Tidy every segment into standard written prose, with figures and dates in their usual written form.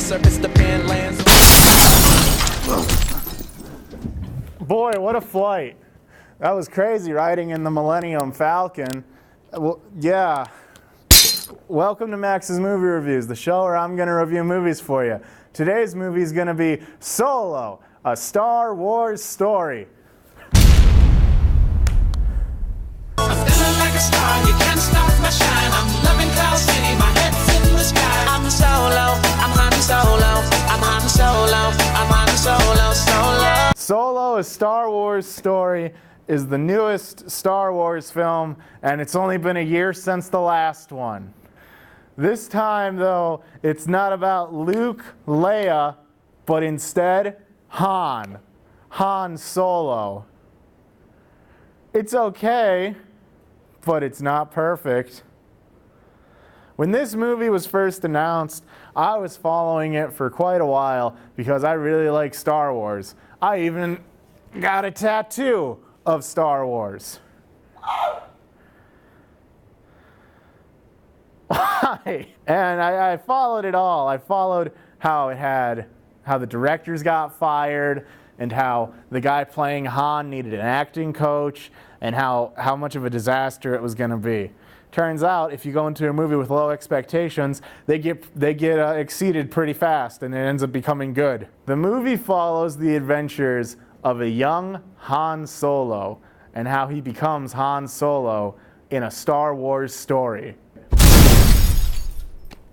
surface, the pen lands. Boy, what a flight. That was crazy, riding in the Millennium Falcon. Well, yeah. Welcome to Max's Movie Reviews, the show where I'm going to review movies for you. Today's movie is going to be Solo, a Star Wars story. I'm feeling like a star, you can't stop my shine. I'm loving Cloud City, my head's in the sky. I'm Solo, I'm Han Solo, I'm Han Solo, I'm Han Solo, Solo. Solo, a Star Wars story, is the newest Star Wars film, and it's only been a year since the last one. This time, though, it's not about Luke, Leia, but instead Han Solo. It's okay, but it's not perfect. When this movie was first announced, I was following it for quite a while because I really like Star Wars. I even got a tattoo of Star Wars. Why? And I followed it all. I followed how the directors got fired, and how the guy playing Han needed an acting coach, and how much of a disaster it was going to be. Turns out, if you go into a movie with low expectations, they get exceeded pretty fast, and it ends up becoming good. The movie follows the adventures of a young Han Solo, and how he becomes Han Solo in a Star Wars story.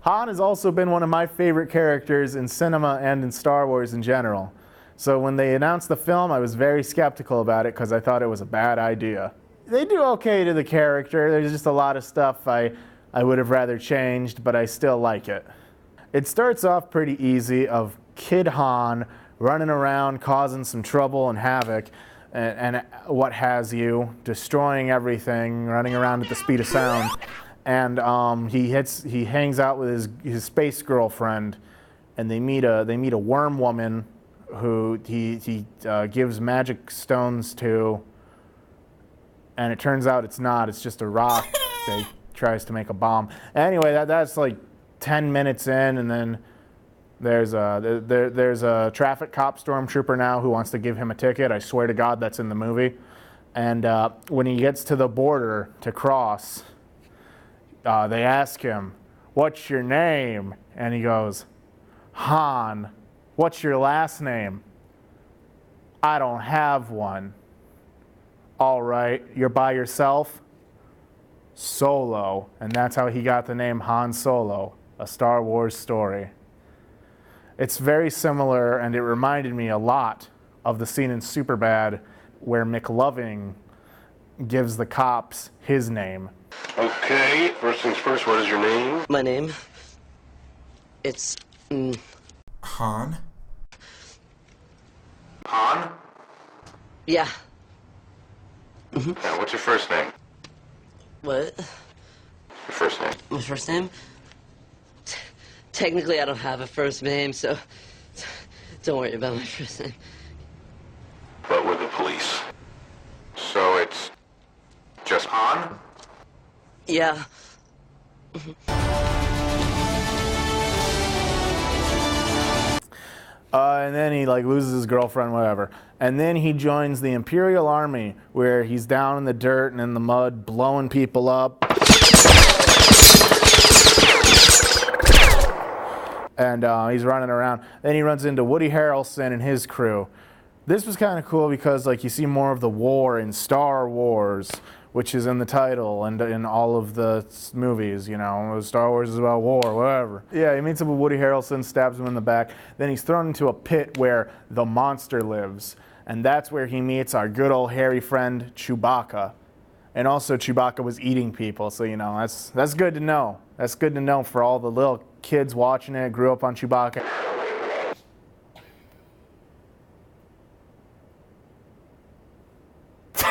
Han has also been one of my favorite characters in cinema and in Star Wars in general. So when they announced the film, I was very skeptical about it because I thought it was a bad idea. They do okay to the character. There's just a lot of stuff I would have rather changed, but I still like it. It starts off pretty easy, of Kid Han running around causing some trouble and havoc and what has you, destroying everything, running around at the speed of sound. And he hangs out with his space girlfriend, and they meet a worm woman who he gives magic stones to, and it turns out it's just a rock that he tries to make a bomb. Anyway, that's like 10 minutes in, and then there's a traffic cop stormtrooper now who wants to give him a ticket. I swear to God, that's in the movie. And when he gets to the border to cross, they ask him, "What's your name?" And he goes, "Han." "What's your last name?" "I don't have one." "All right, you're by yourself?" "Solo." And that's how he got the name Han Solo, a Star Wars story. It's very similar, and it reminded me a lot of the scene in Superbad where McLovin gives the cops his name. Okay, first things first, what is your name? My name? It's... Han? Han? Yeah. Now, what's your first name? What? Your first name. My first name? Technically, I don't have a first name, so don't worry about my first name. But we're the police. So it's just Han? Yeah. And then he loses his girlfriend, whatever. And then he joins the Imperial Army, where he's down in the dirt and in the mud, blowing people up. And he's running around. Then he runs into Woody Harrelson and his crew. This was kind of cool because you see more of the war in Star Wars, which is in the title and in all of the movies, Star Wars is about war, whatever. Yeah, he meets up with Woody Harrelson, stabs him in the back. Then he's thrown into a pit where the monster lives. And that's where he meets our good old hairy friend, Chewbacca. And also Chewbacca was eating people, so that's good to know. That's good to know for all the little kids watching it, grew up on Chewbacca.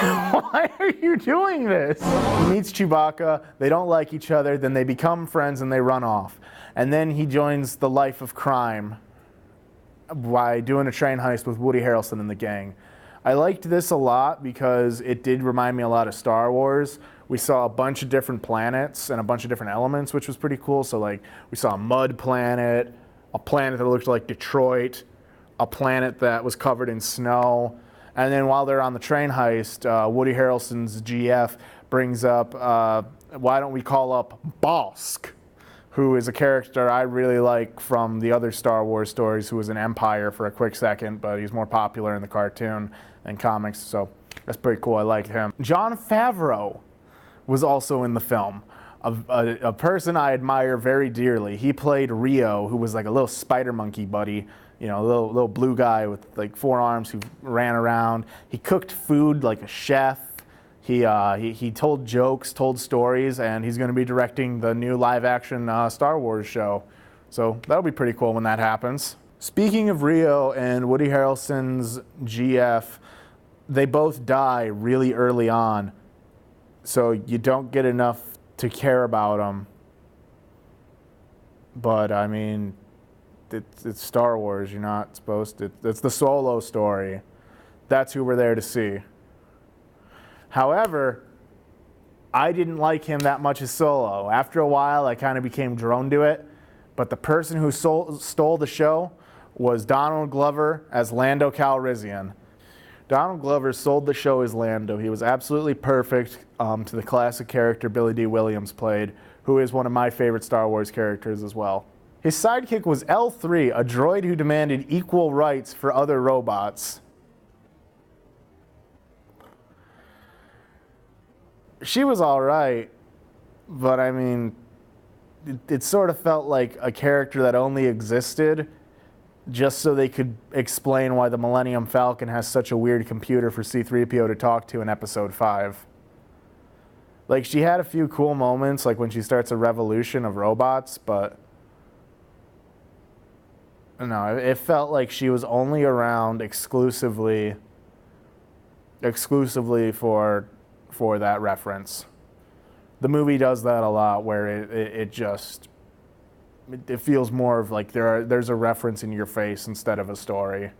Why are you doing this? He meets Chewbacca, they don't like each other, then they become friends and they run off. And then he joins the life of crime by doing a train heist with Woody Harrelson and the gang. I liked this a lot because it did remind me a lot of Star Wars. We saw a bunch of different planets and a bunch of different elements, which was pretty cool. So we saw a mud planet, a planet that looked like Detroit, a planet that was covered in snow. And then while they're on the train heist, Woody Harrelson's GF brings up, why don't we call up Bosk, who is a character I really like from the other Star Wars stories, who was in Empire for a quick second, but he's more popular in the cartoon and comics, so that's pretty cool. I liked him. Jon Favreau was also in the film, a person I admire very dearly. He played Rio, who was like a little spider monkey buddy, you know, a little blue guy with like 4 arms who ran around. He cooked food like a chef. He told jokes, told stories, and he's going to be directing the new live-action Star Wars show. So that'll be pretty cool when that happens. Speaking of Rio and Woody Harrelson's GF, they both die really early on, so you don't get enough to care about them. But I mean, it's Star Wars. You're not supposed to. It's the Solo story. That's who we're there to see. However, I didn't like him that much as Solo. After a while, I kind of became drawn to it. But the person who stole the show was Donald Glover as Lando Calrissian. Donald Glover sold the show as Lando. He was absolutely perfect to the classic character Billy Dee Williams played, who is one of my favorite Star Wars characters as well. His sidekick was L3, a droid who demanded equal rights for other robots. She was all right, but I mean, it sort of felt like a character that only existed just so they could explain why the Millennium Falcon has such a weird computer for C-3PO to talk to in Episode 5. Like, she had a few cool moments, like when she starts a revolution of robots, but no, it felt like she was only around exclusively for that reference. The movie does that a lot, where it feels more of like there's a reference in your face instead of a story.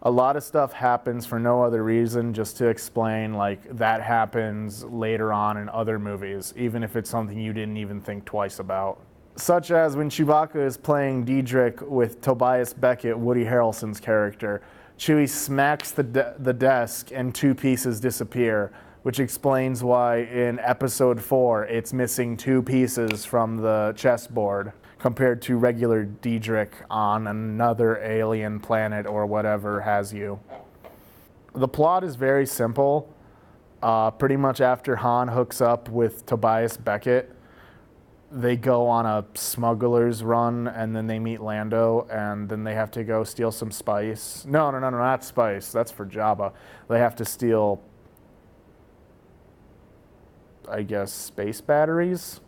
A lot of stuff happens for no other reason, just to explain like that happens later on in other movies, even if it's something you didn't even think twice about. Such as when Chewbacca is playing Diedrich with Tobias Beckett, Woody Harrelson's character. Chewie smacks the desk and 2 pieces disappear, which explains why in Episode 4 it's missing 2 pieces from the chessboard compared to regular Diedrich on another alien planet or whatever has you. The plot is very simple. Pretty much after Han hooks up with Tobias Beckett, they go on a smuggler's run, and then they meet Lando, and then they have to go steal some spice. No, not spice. That's for Jabba. They have to steal, I guess, space batteries.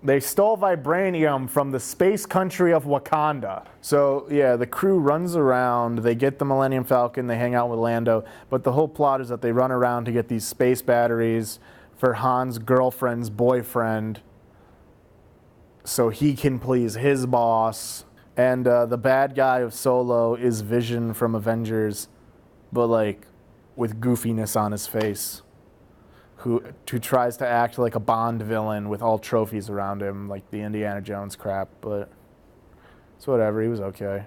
They stole vibranium from the space country of Wakanda. So yeah, the crew runs around, they get the Millennium Falcon, they hang out with Lando, but the whole plot is that they run around to get these space batteries for Han's girlfriend's boyfriend so he can please his boss. And the bad guy of Solo is Vision from Avengers, but like with goofiness on his face. Who tries to act like a Bond villain with all trophies around him, like the Indiana Jones crap, but it's whatever, he was okay.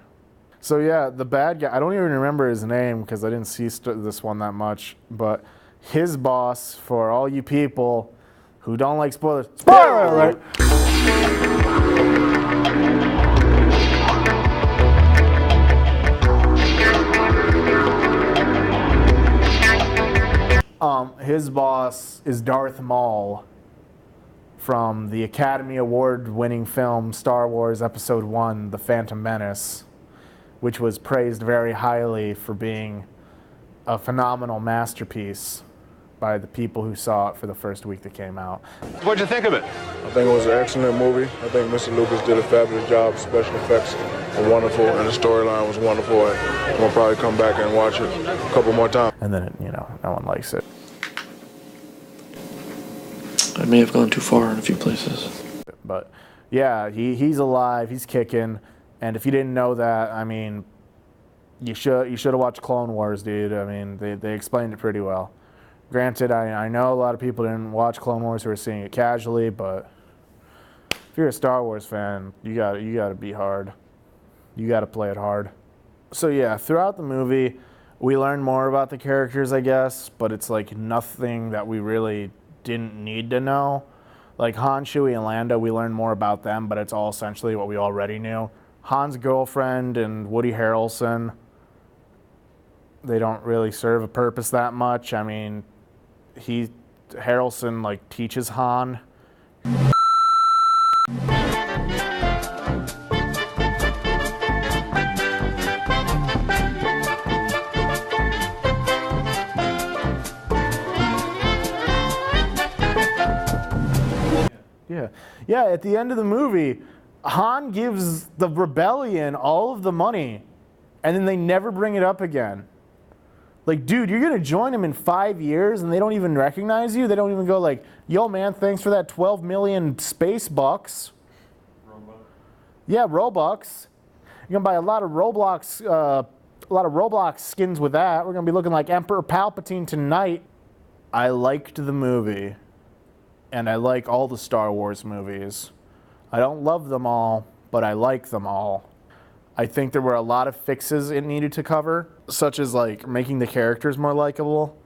So yeah, the bad guy, I don't even remember his name because I didn't see this one that much, but his boss, for all you people who don't like spoilers, spoiler alert! His boss is Darth Maul from the Academy Award-winning film Star Wars Episode 1, The Phantom Menace, which was praised very highly for being a phenomenal masterpiece by the people who saw it for the first week that came out. What'd you think of it? I think it was an excellent movie. I think Mr. Lucas did a fabulous job. Special effects were wonderful, and the storyline was wonderful. And we'll probably come back and watch it a couple more times. And then, no one likes it. I may have gone too far in a few places. But yeah, he's alive, he's kicking, and if you didn't know that, I mean, you should have watched Clone Wars, dude. I mean, they explained it pretty well. Granted, I know a lot of people didn't watch Clone Wars who are seeing it casually, but if you're a Star Wars fan, you got to be hard. You got to play it hard. So yeah, throughout the movie, we learn more about the characters, I guess, but it's like nothing that we really didn't need to know. Like Han, Chewie, and Lando, we learn more about them, but it's all essentially what we already knew. Han's girlfriend and Woody Harrelson, they don't really serve a purpose that much. I mean, Harrelson like teaches Han. Yeah, at the end of the movie, Han gives the rebellion all of the money, and then they never bring it up again. Like, dude, you're gonna join them in 5 years, and they don't even recognize you? They don't even go like, yo, man, thanks for that 12 million space bucks. Robux. Yeah, Robux. You're gonna buy a lot of Roblox skins with that. We're gonna be looking like Emperor Palpatine tonight. I liked the movie. And I like all the Star Wars movies. I don't love them all, but I like them all. I think there were a lot of fixes it needed to cover, such as like making the characters more likable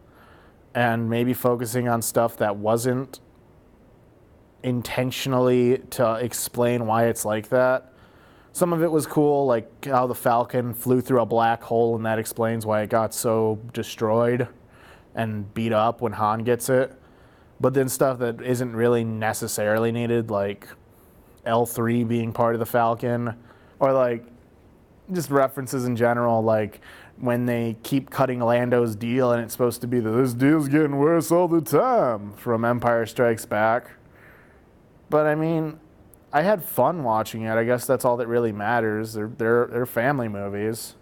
and maybe focusing on stuff that wasn't intentionally to explain why it's like that. Some of it was cool, like how the Falcon flew through a black hole, and that explains why it got so destroyed and beat up when Han gets it. But then stuff that isn't really necessarily needed, like L3 being part of the Falcon, or like just references in general, like when they keep cutting Lando's deal and it's supposed to be that this deal's getting worse all the time from Empire Strikes Back. But I mean, I had fun watching it. I guess that's all that really matters. They're family movies.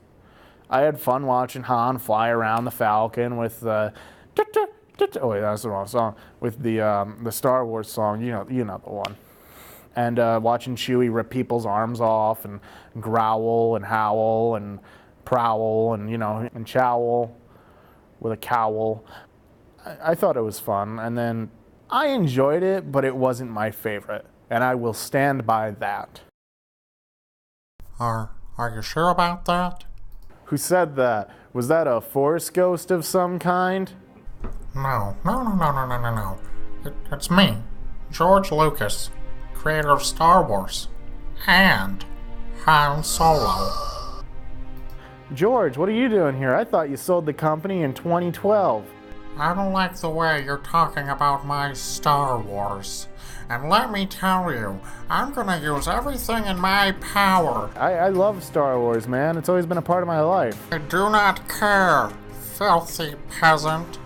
I had fun watching Han fly around the Falcon with oh wait, that's the wrong song. With the Star Wars song, you know the one. And watching Chewie rip people's arms off and growl and howl and prowl and and chowl with a cowl. I thought it was fun, and then I enjoyed it, but it wasn't my favorite, and I will stand by that. Are you sure about that? Who said that? Was that a Force ghost of some kind? No. It's me, George Lucas, creator of Star Wars, and Han Solo. George, what are you doing here? I thought you sold the company in 2012. I don't like the way you're talking about my Star Wars. And let me tell you, I'm gonna use everything in my power. I love Star Wars, man. It's always been a part of my life. I do not care, filthy peasant.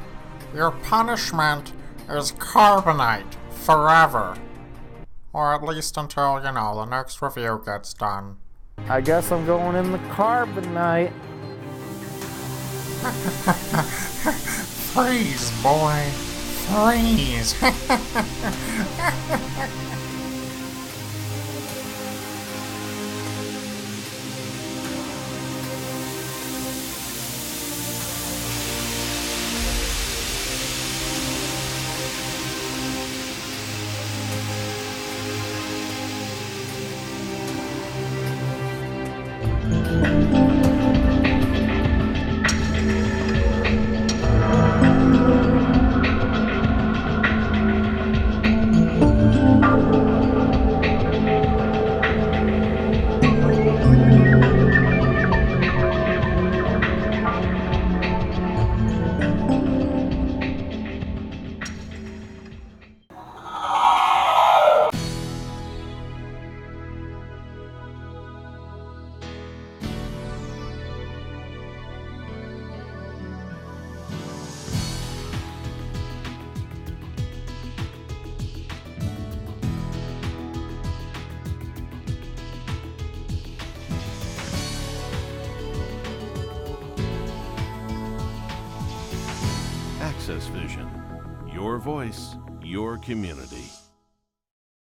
Your punishment is carbonite forever. Or at least until, the next review gets done. I guess I'm going in the carbonite. Freeze, boy. Freeze. Access Vision. Your voice, your community.